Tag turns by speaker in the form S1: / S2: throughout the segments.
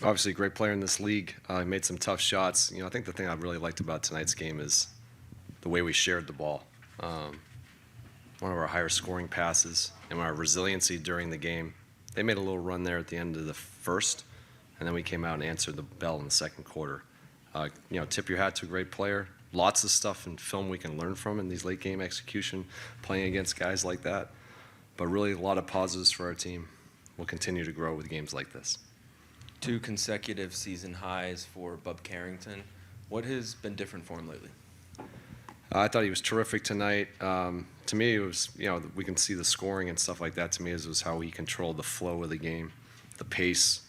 S1: Obviously, a great player in this league. He made some tough shots. I think the thing I really liked about tonight's game is the way we shared the ball. One of our higher scoring passes and our resiliency during the game. They made a little run there at the end of the first, and then we came out and answered the bell in the second quarter. Tip your hat to a great player. Lots of stuff in film we can learn from in these late game execution, playing against guys like that. But really a lot of positives for our team. We'll continue to grow with games like this.
S2: 2 consecutive season highs for 𝗙𝗢𝗥𝗘. What has been different for him lately?
S1: I thought he was terrific tonight. To me, it was, we can see the scoring and stuff like that. To me, it was how he controlled the flow of the game, the pace,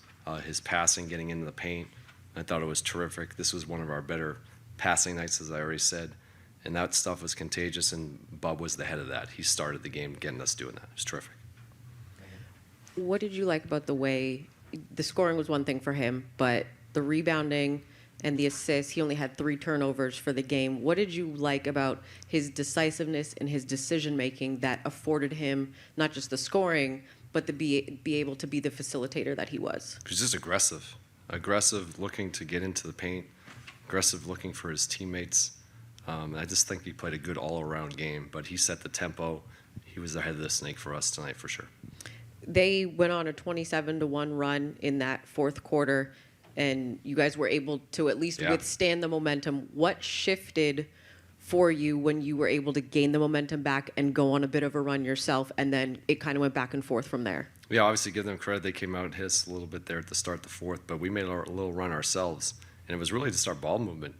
S1: his passing, getting into the paint. I thought it was terrific. This was one of our better passing nights, as I already said. And that stuff was contagious, and Bub was the head of that. He started the game getting us doing that. It was terrific.
S3: What did you like about the way the scoring was one thing for him, but the rebounding and the assists, he only had 3 turnovers for the game. What did you like about his decisiveness and his decision-making that afforded him not just the scoring, but to be able to be the facilitator that he was?
S1: He's just aggressive, looking to get into the paint, aggressive looking for his teammates. I just think he played a good all-around game, but he set the tempo. He was the head of the snake for us tonight for sure.
S3: They went on a 27-1 run in that fourth quarter, and you guys were able to at least withstand the momentum. What shifted for you when you were able to gain the momentum back and go on a bit of a run yourself, and then it kind of went back and forth from there?
S1: Yeah, obviously give them credit. They came out and hit us a little bit there at the start of the fourth, but we made a little run ourselves, and it was really to start ball movement.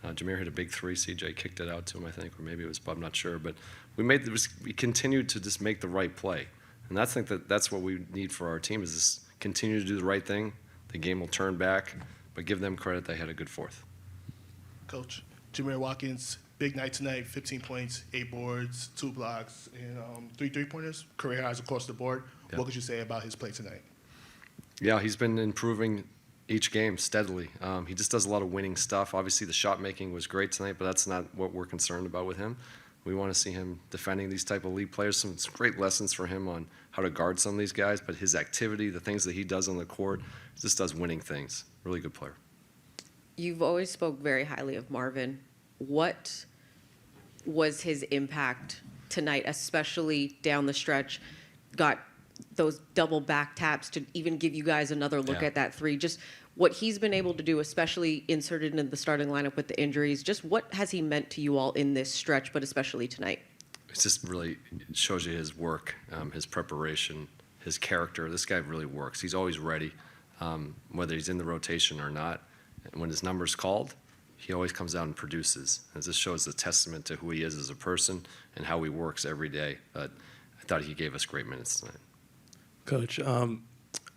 S1: Jamir hit a big 3. CJ kicked it out to him, I think, or maybe it was Bub, not sure. But we continued to just make the right play. And I think that's what we need for our team is just continue to do the right thing. The game will turn back, but give them credit. They had a good fourth.
S4: Coach, Jamir Watkins, big night tonight, 15 points, 8 boards, 2 blocks, and 3 3-pointers, career highs across the board. Yeah. What could you say about his play tonight?
S1: Yeah, he's been improving each game steadily. He just does a lot of winning stuff. Obviously, the shot making was great tonight, but that's not what we're concerned about with him. We want to see him defending these type of league players. Some great lessons for him on how to guard some of these guys, but his activity, the things that he does on the court, just does winning things. Really good player.
S3: You've always spoke very highly of Marvin. What was his impact tonight, especially down the stretch? Got those double back taps to even give you guys another look at that 3. Just what he's been able to do, especially inserted into the starting lineup with the injuries. Just what has he meant to you all in this stretch, but especially tonight?
S1: It just really shows you his work, his preparation, his character. This guy really works. He's always ready, whether he's in the rotation or not. And when his number's called, he always comes out and produces. And this shows a testament to who he is as a person and how he works every day. But I thought he gave us great minutes tonight.
S5: Coach,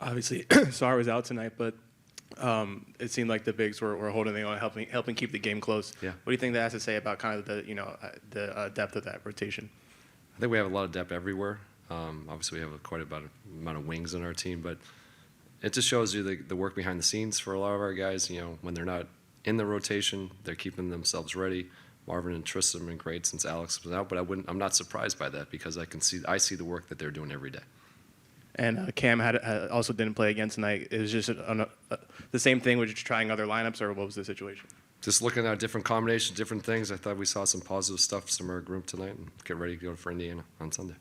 S5: obviously, Sarr was out tonight, but it seemed like the bigs were holding it on, helping keep the game close.
S1: Yeah.
S5: What do you think that has to say about kind of the depth of that rotation?
S1: I think we have a lot of depth everywhere. Obviously, we have quite a amount of wings on our team, but it just shows you the work behind the scenes for a lot of our guys. When they're not in the rotation, they're keeping themselves ready. Marvin and Tristan have been great since Alex was out, but I'm not surprised by that because I see the work that they're doing every day.
S5: And Cam also didn't play again tonight. It was just the same thing with just trying other lineups, or what was the situation?
S1: Just looking at different combinations, different things. I thought we saw some positive stuff from our group tonight and get ready to go for Indiana on Sunday.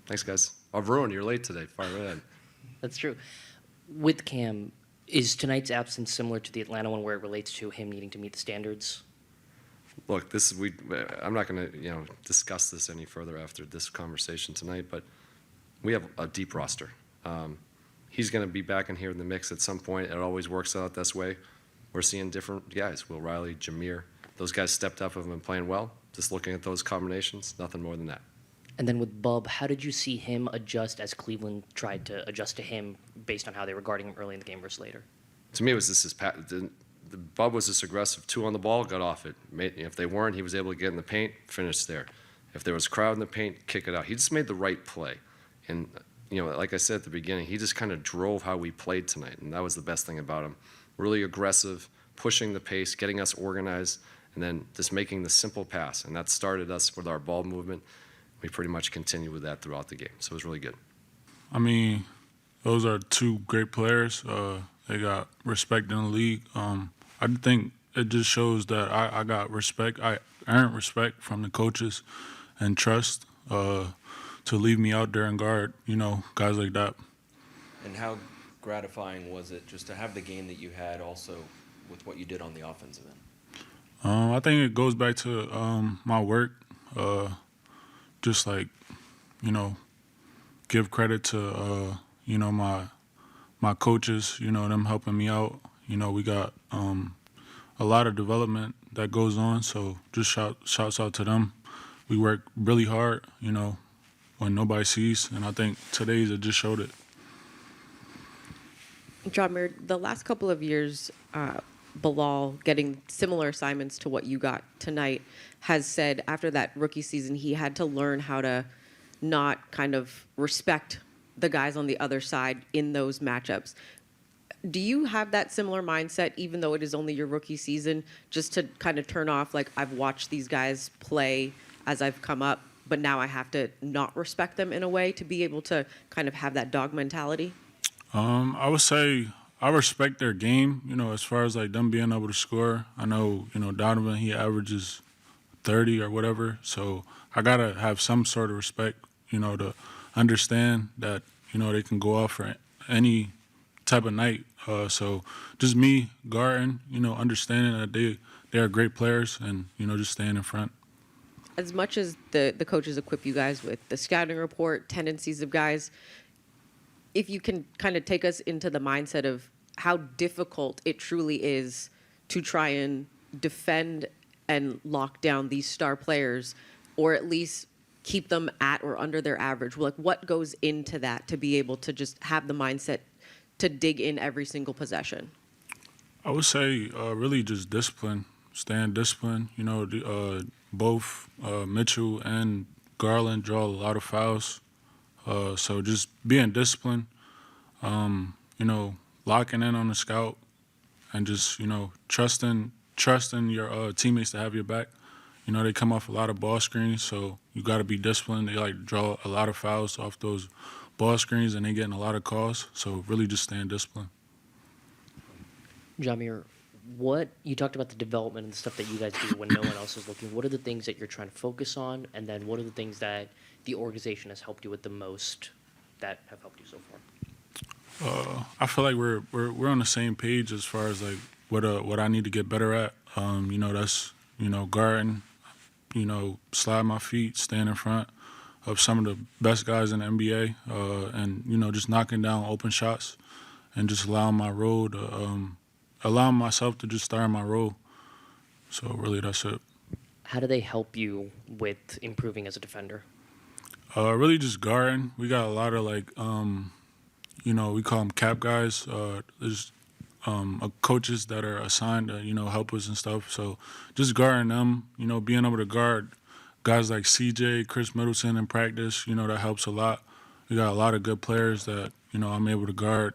S1: Thanks, guys. Oh, Varun, you're late today. Fire ahead.
S6: That's true. With Cam, is tonight's absence similar to the Atlanta one where it relates to him needing to meet the standards?
S1: Look, I'm not going to discuss this any further after this conversation tonight, but we have a deep roster. He's going to be back in here in the mix at some point. It always works out this way. We're seeing different guys, Will Riley, Jamir. Those guys stepped up and have been playing well. Just looking at those combinations, nothing more than that.
S6: And then with Bub, how did you see him adjust as Cleveland tried to adjust to him based on how they were guarding him early in the game versus later?
S1: To me, it was just the Bub was this aggressive 2 on the ball, got off it. If they weren't, he was able to get in the paint, finish there. If there was a crowd in the paint, kick it out. He just made the right play. And, like I said at the beginning, he just kind of drove how we played tonight, and that was the best thing about him. Really aggressive, pushing the pace, getting us organized, and then just making the simple pass. And that started us with our ball movement. We pretty much continued with that throughout the game, so it was really good.
S7: I mean, those are 2 great players. They got respect in the league. I think it just shows that I got respect. I earned respect from the coaches and trust to leave me out there and guard, guys like that.
S2: And how gratifying was it just to have the game that you had also with what you did on the offensive end?
S7: I think it goes back to my work. Just like, give credit to, my coaches, them helping me out. We got a lot of development that goes on, so just shouts out to them. We work really hard, when nobody sees, and I think today's it just showed it.
S3: Jamir, the last couple of years, Bilal, getting similar assignments to what you got tonight, has said after that rookie season he had to learn how to not kind of respect the guys on the other side in those matchups. Do you have that similar mindset, even though it is only your rookie season, just to kind of turn off, like, I've watched these guys play as I've come up, but now I have to not respect them in a way to be able to kind of have that dog mentality?
S7: I would say I respect their game, as far as like them being able to score. I know, Donovan, he averages 30 or whatever, so I gotta have some sort of respect, to understand that, they can go off for any type of night. So just me guarding, understanding that they are great players and, just staying in front.
S3: As much as the coaches equip you guys with the scouting report, tendencies of guys, if you can kind of take us into the mindset of how difficult it truly is to try and defend and lock down these star players, or at least keep them at or under their average. Like, what goes into that to be able to just have the mindset to dig in every single possession?
S7: I would say really just discipline, staying disciplined. Both Mitchell and Garland draw a lot of fouls. So just being disciplined, locking in on the scout and just, trusting your teammates to have your back. They come off a lot of ball screens, so you got to be disciplined. They like draw a lot of fouls off those ball screens, and they getting a lot of calls. So really just staying disciplined.
S6: Jamir, you talked about the development and the stuff that you guys do when no one else is looking. What are the things that you're trying to focus on, and then what are the things that the organization has helped you with the most that have helped you so far?
S7: I feel like we're on the same page as far as like what I need to get better at. That's guarding, slide my feet, staying in front of some of the best guys in the NBA, and just knocking down open shots, and just allowing myself to just start my role. So really, that's it.
S6: How do they help you with improving as a defender?
S7: Really just guarding. We got a lot of like, we call them cap guys. There's coaches that are assigned to, help us and stuff. So just guarding them, being able to guard guys like CJ, Chris Middleton in practice, that helps a lot. We got a lot of good players that, I'm able to guard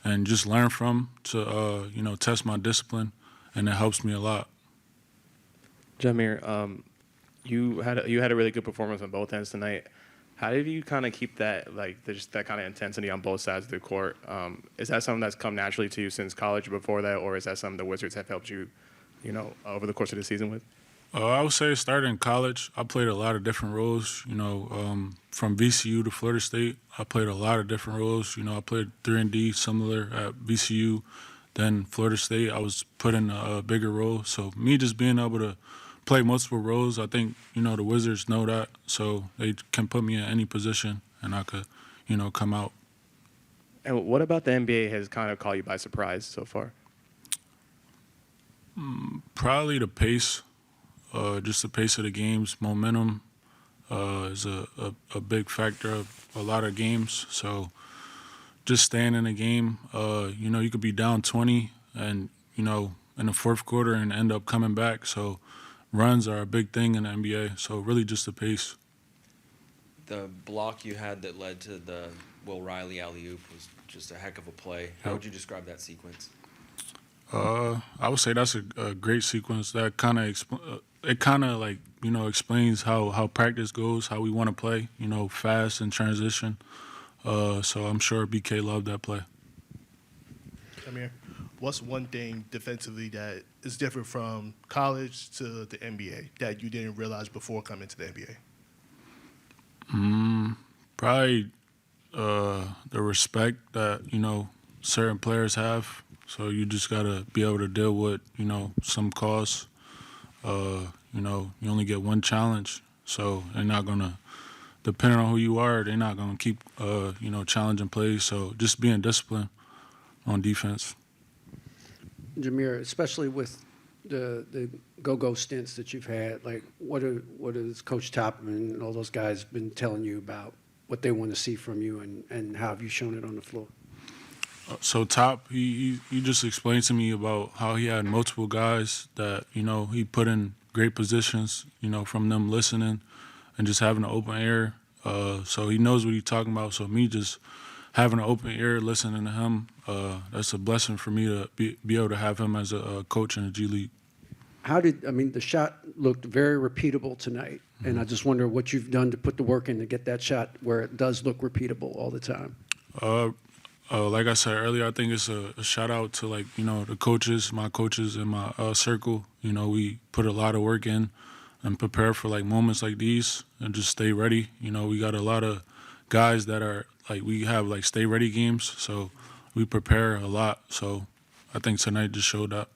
S7: and just learn from to, test my discipline, and it helps me a lot.
S5: Jamir, you had a really good performance on both ends tonight. How did you kind of keep that, just that kind of intensity on both sides of the court? Is that something that's come naturally to you since college before that, or is that something the Wizards have helped you, over the course of the season with?
S7: I would say it started in college. I played a lot of different roles, from VCU to Florida State. I played a lot of different roles. I played 3-and-D similar at VCU. Then Florida State, I was put in a bigger role. So me just being able to play multiple roles, I think, the Wizards know that. So they can put me in any position and I could, come out.
S5: And what about the NBA has kind of caught you by surprise so far?
S7: Probably the pace, just the pace of the games. Momentum is a big factor of a lot of games. So just staying in the game, you could be down 20 and, in the fourth quarter and end up coming back. So runs are a big thing in the NBA. So really just the pace.
S2: The block you had that led to the 𝗙𝗢𝗟𝗡 was just a heck of a play. How would you describe that sequence?
S7: I would say that's a great sequence. That kind of explains how practice goes, how we want to play, fast and transition. So I'm sure BK loved that play.
S4: Jamir, what's one thing defensively that is different from college to the NBA that you didn't realize before coming to the NBA?
S7: Probably the respect that, certain players have. So you just got to be able to deal with, some costs. You only get one challenge. So they're not going to, depending on who you are, they're not going to keep, challenging plays. So just being disciplined on defense.
S8: Jamir, especially with the go-go stints that you've had, like what has Coach 𝗙𝗢𝗟𝗪 and all those guys been telling you about what they want to see from you, and how have you shown it on the floor?
S7: So he just explained to me about how he had multiple guys that, he put in great positions, from them listening and just having an open ear. So he knows what he's talking about. So me just having an open ear, listening to him, that's a blessing for me to be able to have him as a coach in the G League.
S8: The shot looked very repeatable tonight, and I just wonder what you've done to put the work in to get that shot where it does look repeatable all the time.
S7: Like I said earlier, I think it's a shout out to the coaches, my coaches in my circle. We put a lot of work in and prepare for moments like these and just stay ready. We got a lot of guys that are we have stay ready games, so we prepare a lot. So I think tonight just showed up.